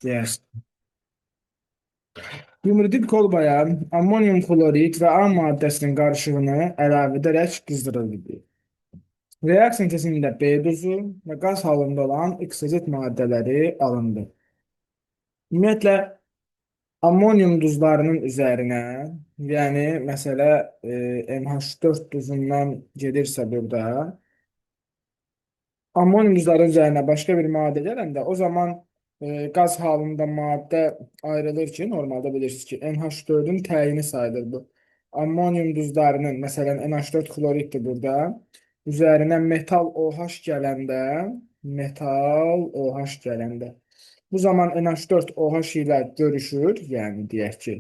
Yes. Yumrudik kolbaya ammonium klorid və A maddəsinin qarışığını əlavə edərək qızdırıldı. Reaksiya keçidində B duzu və qaz halında olan XZ maddələri alındı. Ümumiyyətlə, ammonium duzlarının üzərinə, yəni məsələ NH4 duzundan gedirsə burada, ammonium duzların üzərinə başqa bir maddə gələndə o zaman qaz halında maddə ayrılır ki, normalda bilirsiniz ki, NH4-ün təyini sayılır bu. Ammonium duzlarının, məsələn, NH4 kloriddir burada. Üzərinə metal OH gələndə, bu zaman NH4 OH ilə görüşür, yəni deyək ki,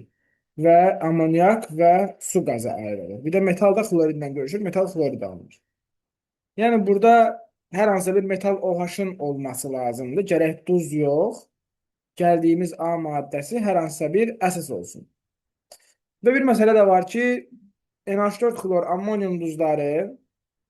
və amoniak və su qazı ayrılır. Bir də metal da kloridlə görüşür, metal klorid alınır. Yəni burada hər hansı bir metal OH-ın olması lazımdır. Gərək duz yox, gəldiyimiz A maddəsi hər hansısa bir əsas olsun. Və bir məsələ də var ki, NH4 xlor ammonium duzları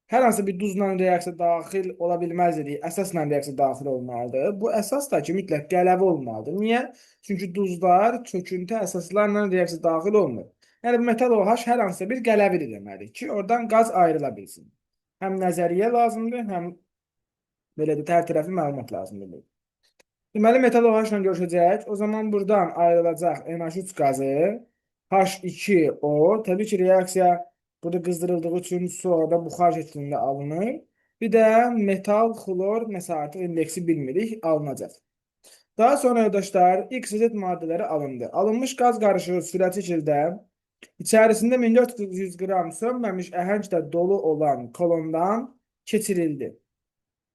hər hansı bir duzla reaksiya daxil ola bilməz dedik. Əsasla reaksiya daxil olmalıdır. Bu əsas da ki, mütləq qələvi olmalıdır. Niyə? Çünki duzlar çöküntü əsaslarla reaksiya daxil olmur. Yəni metal OH hər hansısa bir qələvidir deməli ki, oradan qaz ayrıla bilsin. Həm nəzəriyyə lazımdır, həm belə də hər tərəfli məlumat lazımdır. Deməli, metal OH-la görüşəcək. O zaman buradan ayrılacaq NH3 qazı, H2O. Təbii ki, reaksiya burada qızdırıldığı üçün su orada buxar şəklində alınır. Bir də metal, xlor, məsəl artıq indeksi bilmirik, alınacaq. Daha sonra yoldaşlar, XZ maddələri alındı. Alınmış qaz qarışığı sürətli şəkildə içərisində 1400 qram sönməmiş əhənglə dolu olan kolondan keçirildi.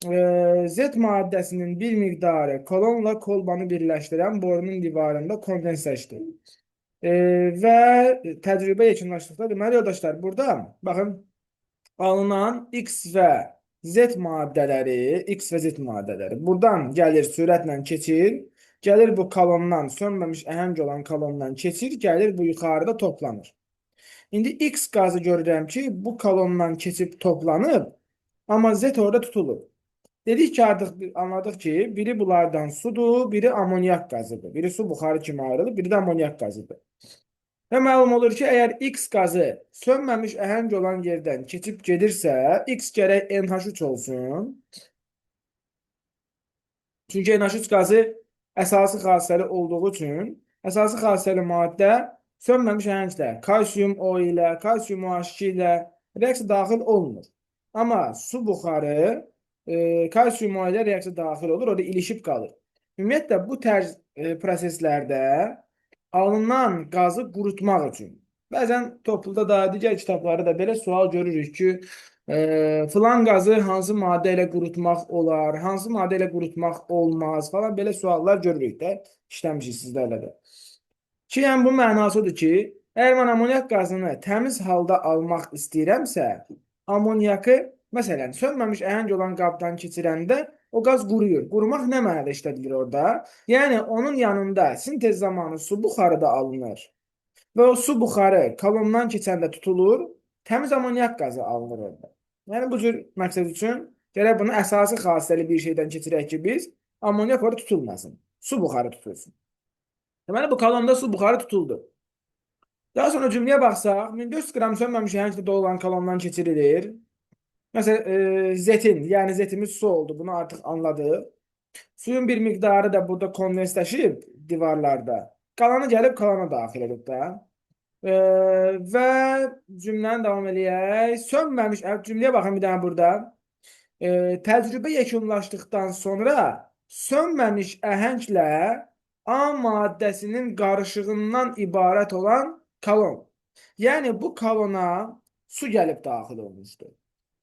Z maddəsinin bir miqdarı kolonla kolbanı birləşdirən borunun divarında kondensləşdi. Və təcrübə yekunlaşdıqda, deməli, yoldaşlar, burada, baxın, alınan X və Z maddələri, buradan gəlir sürətlə keçir, gəlir bu kolondan, sönməmiş əhəng olan kolondan keçir, gəlir bu yuxarıda toplanır. İndi X qazı görürəm ki, bu kolondan keçib toplanıb, amma Z orada tutulur. Dedik ki, artıq anladıq ki, biri bunlardan sudur, biri amoniak qazıdır. Biri su buxarı kimi ayrılır, biri də amoniak qazıdır. Və məlum olur ki, əgər X qazı sönməmiş əhəng olan yerdən keçib gedirsə, X gərək NH3 olsun. Çünki NH3 qazı əsası xassəli olduğu üçün, əsası xassəli maddə sönməmiş əhənglə, kalsium O ilə, kalsium OH2 ilə reaksiya daxil olmur. Amma su buxarı kalsium ilə reaksiya daxil olur, orada ilişib qalır. Ümumiyyətlə, bu tərz proseslərdə alınan qazı qurutmaq üçün. Bəzən topluluqda da, digər kitablarda da belə sual görürük ki, filan qazı hansı maddə ilə qurutmaq olar, hansı maddə ilə qurutmaq olmaz falan, belə suallar görürük də, işləmişik sizlərlə də. Ki, yəni bu mənasıdır ki, əgər mən amoniak qazını təmiz halda almaq istəyirəmsə, amoniakı, məsələn, sönməmiş əhəng olan qabdan keçirəndə o qaz quruyur. Qurumaq nə mənada işlədilir orada? Yəni, onun yanında sintez zamanı su buxarı da alınır və o su buxarı kolondan keçəndə tutulur, təmiz amoniak qazı alınır orada. Yəni, bu cür məqsəd üçün gərək bunu əsası xassəli bir şeydən keçirək ki, biz amoniak orada tutulmasın, su buxarı tutulsun. Deməli, bu kolonda su buxarı tutuldu. Daha sonra cümləyə baxsaq, 1400 qram sönməmiş əhənglə dolu olan kolondan keçirilir. Məsələn, zetin, yəni zetimiz su oldu, bunu artıq anladıq. Suyun bir miqdarı da burada kondensləşib divarlarda. Qalanı gəlib kolona daxil edib də. Və cümləni davam eləyək. Sönməmiş, cümləyə baxın bir dənə burada. Təcrübə yekunlaşdıqdan sonra sönməmiş əhənglə A maddəsinin qarışığından ibarət olan kolon. Yəni, bu kolona su gəlib daxil olmuşdur.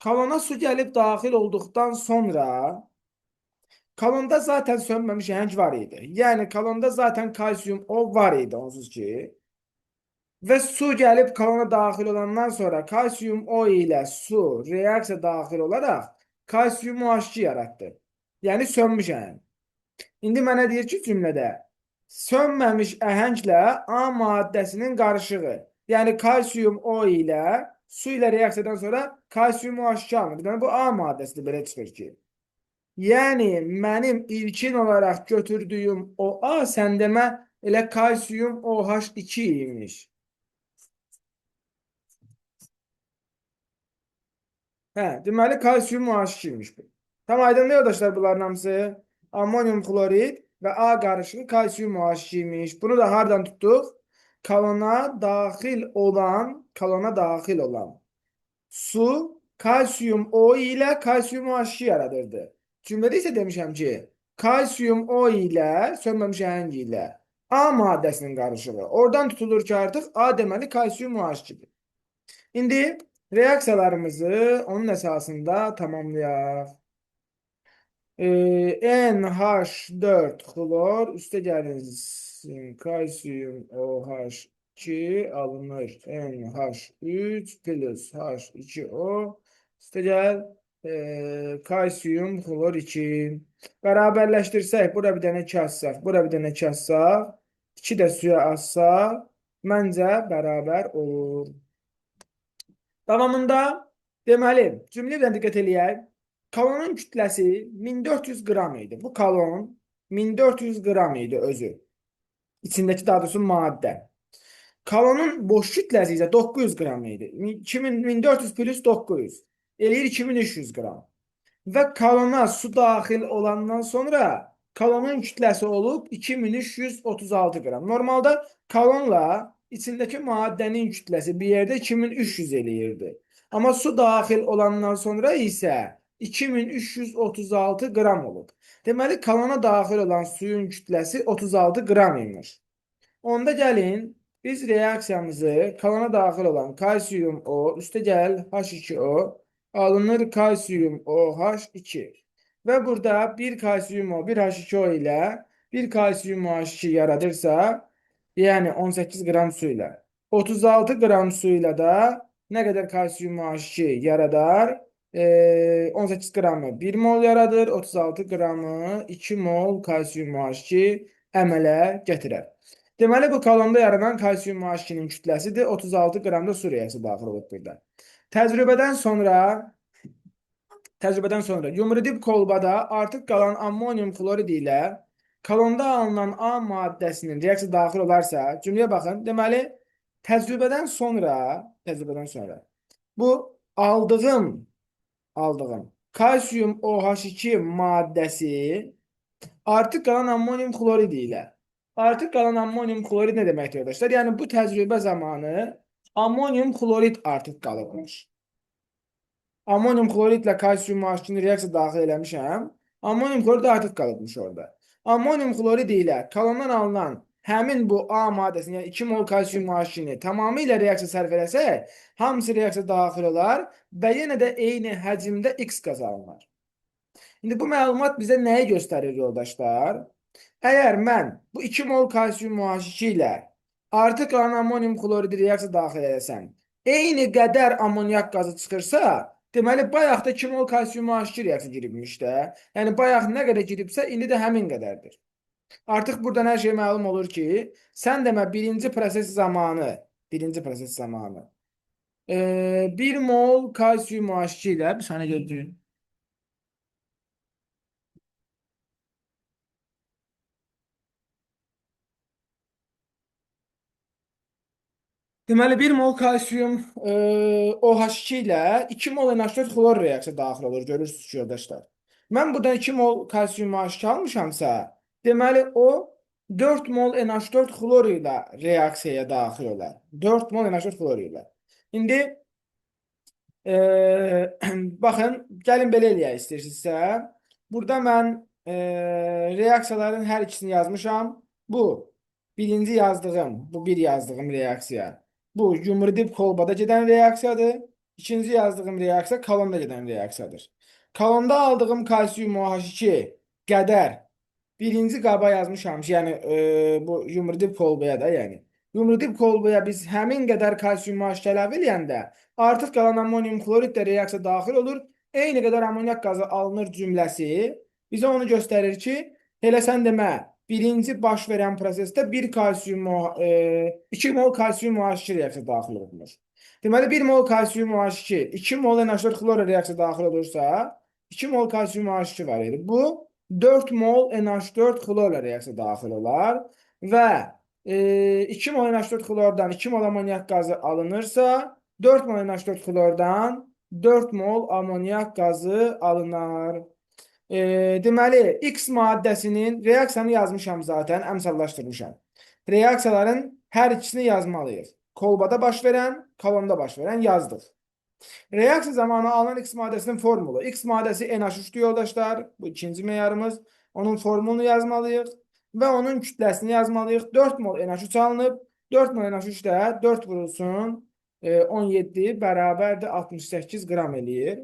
Kolona su gəlib daxil olduqdan sonra kolonda zaten sönməmiş əhəng var idi. Yəni, kolonda zaten kalsium O var idi, onsuz ki. Və su gəlib kolona daxil olandan sonra kalsium O ilə su reaksiya daxil olaraq kalsium OH2 yaratdı. Yəni, sönmüş əhəng. İndi mənə deyir ki, cümlədə sönməmiş əhənglə A maddəsinin qarışığı. Yəni, kalsium O ilə su ilə reaksiyadan sonra kalsium OH2 alınır. Yəni, bu A maddəsidir, belə çıxır ki. Yəni mənim ilkin olaraq götürdüyüm OA səndəmə elə kalsium OH2 imiş. Hə, deməli kalsium OH2 imiş bu. Tam aydındır yoldaşlar bunların hamısı. Ammonium klorid və A qarışığı kalsium OH2 imiş. Bunu da hardan tutduq? Kalona daxil olan su kalsium O ilə kalsium OH2 yaradırdı. Cümlədə isə demişəm ki, kalsium O ilə sönməmiş əhəng ilə A maddəsinin qarışığı. Oradan tutulur ki, artıq A deməli kalsium OH2-dir. İndi reaksiyalarımızı onun əsasında tamamlayaq. NH4 xlor üstə gəlinsin kalsium OH2 alınır. NH3 plus H2O üstə gəl kalsium xlor 2. Bərabərləşdirsək, bura bir dənə 2 assaq, bura bir dənə 2 assaq, 2 də suya assaq, məncə bərabər olur. Davamında deməli, cümləyə diqqət eləyək. Kalonun kütləsi 1400 qram idi. Bu kalon 1400 qram idi özü. İçindəki daha doğrusu maddə. Kalonun boş kütləsi isə 900 qram idi. 1400 plus 900 eləyir 2300 qram. Və kalona su daxil olandan sonra kalonun kütləsi olub 2336 qram. Normalda kalonla içindəki maddənin kütləsi bir yerdə 2300 eləyirdi. Amma su daxil olandan sonra isə 2336 qram olub. Deməli, kalona daxil olan suyun kütləsi 36 qram imiş. Onda gəlin, biz reaksiyamızı kalona daxil olan kalsium O üstə gəl H2O alınır kalsium OH2. Və burada bir kalsium O, bir H2O ilə bir kalsium OH2 yaradırsa, yəni 18 qram su ilə, 36 qram su ilə də nə qədər kalsium OH2 yaradar? 18 qramı 1 mol yaradır, 36 qramı 2 mol kalsium OH2 əmələ gətirər. Deməli, bu kalonda yaranan kalsium OH2-nin kütləsidir. 36 qram da su reaksiyası daxil olub burada. Təcrübədən sonra yumridib kolbada artıq qalan ammonium klorid ilə kalonda alınan A maddəsinin reaksiya daxil olarsa, cümləyə baxın. Deməli, təcrübədən sonra bu aldığım kalsium OH2 maddəsi artıq qalan ammonium klorid ilə. Artıq qalan ammonium klorid nə deməkdir arkadaşlar? Yəni bu təcrübə zamanı ammonium klorid artıq qalıbmış. Ammonium kloridlə kalsium OH2-ni reaksiya daxil eləmişəm. Ammonium klorid artıq qalıbmış orada. Ammonium klorid ilə kalondan alınan həmin bu A maddəsini, yəni 2 mol kalsium OH2-ni tamamilə reaksiya sərf eləsək, hamısı reaksiya daxil olar və yenə də eyni həcmdə X qazanılır. İndi bu məlumat bizə nəyi göstərir yoldaşlar? Əgər mən bu 2 mol kalsium OH2 ilə artıq qalan ammonium kloridi reaksiya daxil edəsəm, eyni qədər amonyak qazı çıxırsa, deməli, bayaq da 2 mol kalsium OH2 reaksiya giribmiş də. Yəni, bayaq nə qədər giribsə, indi də həmin qədərdir. Artıq buradan hər şey məlum olur ki, sən demə birinci proses zamanı 1 mol kalsium OH2 ilə bir saniyə gözləyin. Deməli, 1 mol kalsium OH2 ilə 2 mol NH4 xlor reaksiya daxil olur. Görürsünüz ki, yoldaşlar. Mən buradan 2 mol kalsium OH2 almışamsa, deməli, o 4 mol NH4 xlor ilə reaksiyaya daxil olar. 4 mol NH4 xlor ilə. İndi, baxın, gəlin belə eləyək istəyirsinizsə. Burada mən reaksiyaların hər ikisini yazmışam. Bu, birinci yazdığım, bu bir yazdığım reaksiya. Bu yumridib kolbada gedən reaksiyadır. İkinci yazdığım reaksiya kalonda gedən reaksiyadır. Kalonda aldığım kalsium OH2 qədər birinci qaba yazmışam ki, yəni bu yumridib kolbaya da, yəni. Yumridib kolbaya biz həmin qədər kalsium OH2 əlavə eləyəndə artıq qalan ammonium klorid də reaksiya daxil olur. Eyni qədər amonyak qazı alınır cümləsi bizə onu göstərir ki, elə sən demə, birinci baş verən prosesdə 2 mol kalsium OH2 reaksiya daxil olunur. Deməli, 1 mol kalsium OH2, 2 mol NH4 xlor reaksiya daxil olursa, 2 mol kalsiyum OH2 var idi. Bu 4 mol NH4 xlorla reaksiya daxil olar və 2 mol NH4 xlordan 2 mol amonyak qazı alınırsa, 4 mol NH4 xlordan 4 mol amonyak qazı alınar. Deməli, X maddəsinin reaksiyanı yazmışam zaten, əmsallaşdırmışam. Reaksiyaların hər ikisini yazmalıyıq. Kolbada baş verən, kolonda baş verən yazdıq. Reaksiya zamanı alınan X maddəsinin formulu. X maddəsi NH3'dür yoldaşlar. Bu ikinci meyarımız. Onun formulunu yazmalıyıq. Və onun kütləsini yazmalıyıq. 4 mol NH3 alınıb. 4 mol NH3 də 4 vurulsun 17 bərabərdir 68 qram eləyir.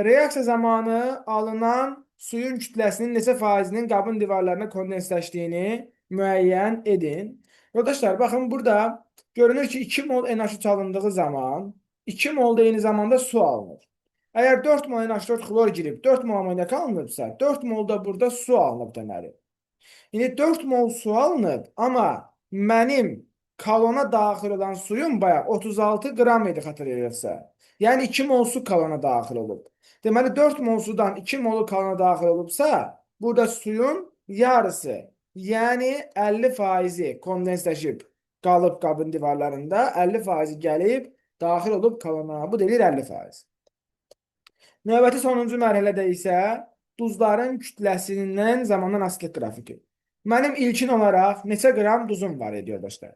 Reaksiya zamanı alınan suyun kütləsinin neçə faizinin qabın divarlarına kondensləşdiyini müəyyən edin. Yoldaşlar, baxın burada görünür ki 2 mol NH3 alındığı zaman 2 mol da eyni zamanda su alınır. Əgər 4 mol NH4 xlor girib 4 mol amonyak alınıbsa 4 mol da burada su alınıb deməli. İndi 4 mol su alınıb, amma mənim kalona daxil olan suyum bayaq 36 qram idi xatırlayırsa. Yəni 2 mol su kalona daxil olub. Deməli 4 mol sudan 2 molu kalona daxil olubsa, burada suyun yarısı, yəni 50% kondensləşib qalıb qabın divarlarında, 50% gəlib daxil olub kalona. Bu deyilir 50%. Növbəti sonuncu mərhələdə isə duzların kütləsindən zamandan asılı qrafiki. Mənim ilkin olaraq neçə qram duzum var idi yoldaşlar.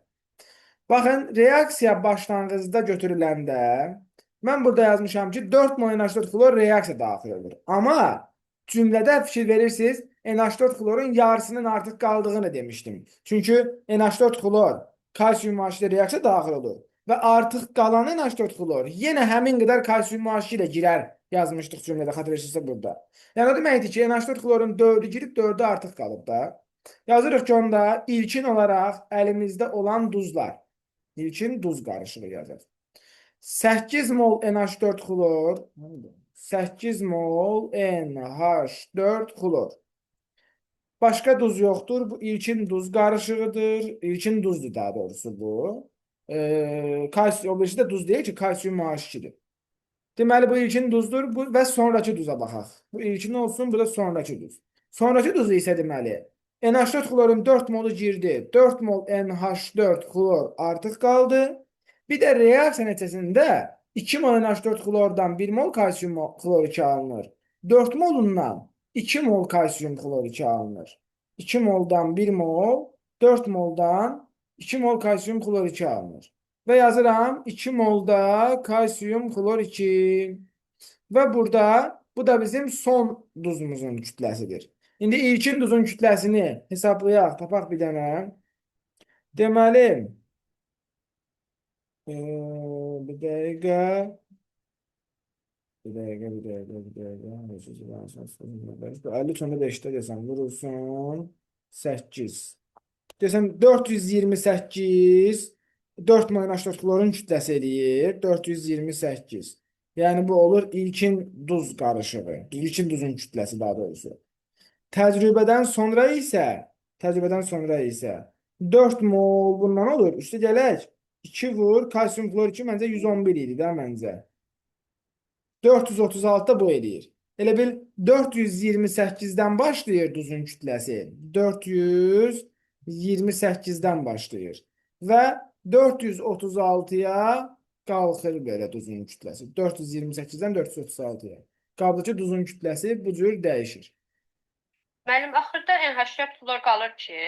Baxın, reaksiya başlanğıcda götürüləndə mən burada yazmışam ki 4 mol NH4 xlor reaksiya daxil olur. Amma cümlədə fikir verirsiniz, NH4 xlorun yarısının artıq qaldığını demişdim. Çünki NH4 xlor kalsiyum OH reaksiya daxil olur. Və artıq qalan NH4 xlor yenə həmin qədər kalsiyum OH ilə girər yazmışdıq cümlədə, xatırlayırsınızsa burada. Yəni o deməkdir ki, NH4 xlorun 4'ü girib 4'ü artıq qalıb da. Yazırıq ki, onda ilkin olaraq əlimizdə olan duzlar. İlkin duz qarışığı yazır. 8 mol NH4 xlor, 8 mol NH4 xlor. Başqa duz yoxdur. Bu ilkin duz qarışığıdır. İlkin duzdur daha doğrusu bu. O birisi də duz deyil ki, kalsiyum OH2'dir. Deməli, bu ilkin duzdur və sonraki duza baxaq. Bu ilkin olsun, bu da sonraki duz. Sonraki duzu isə deməli, NH4 xlorun 4 molu girdi. 4 mol NH4 xlor artıq qaldı. Bir də reaksiya nəticəsində 2 mol NH4 xlordan 1 mol kalsiyum xlor 2 alınır. 4 molundan 2 mol kalsiyum xlor 2 alınır. 2 moldan 1 mol, 4 moldan 2 mol kalsiyum xlor 2 alınır. Və yazıram 2 molda kalsiyum xlor 2. Və burada bu da bizim son duzumuzun kütləsidir. İndi ilkin duzun kütləsini hesablayaq, tapaq bir dənə. Deməli, bir dəqiqə. 50,5'də desəm, vurulsun 8. Desəm 428, 4 mol NH4 xlorun kütləsi eləyir, 428. Yəni bu olur ilkin duz qarışığı, ilkin duzun kütləsi daha doğrusu. Təcrübədən sonra isə 4 mol bundan olur. Üstə gələk 2 vur, kalsiyum xlor 2 məncə 111 idi də məncə. 436 da bu eləyir. Elə bil 428-dən başlayır duzun kütləsi. 428-dən başlayır. Və 436-ya qalxır belə duzun kütləsi. 428-dən 436-ya. Qaldı ki, duzun kütləsi bu cür dəyişir. Mənim axırda NH4 xlor qalır ki,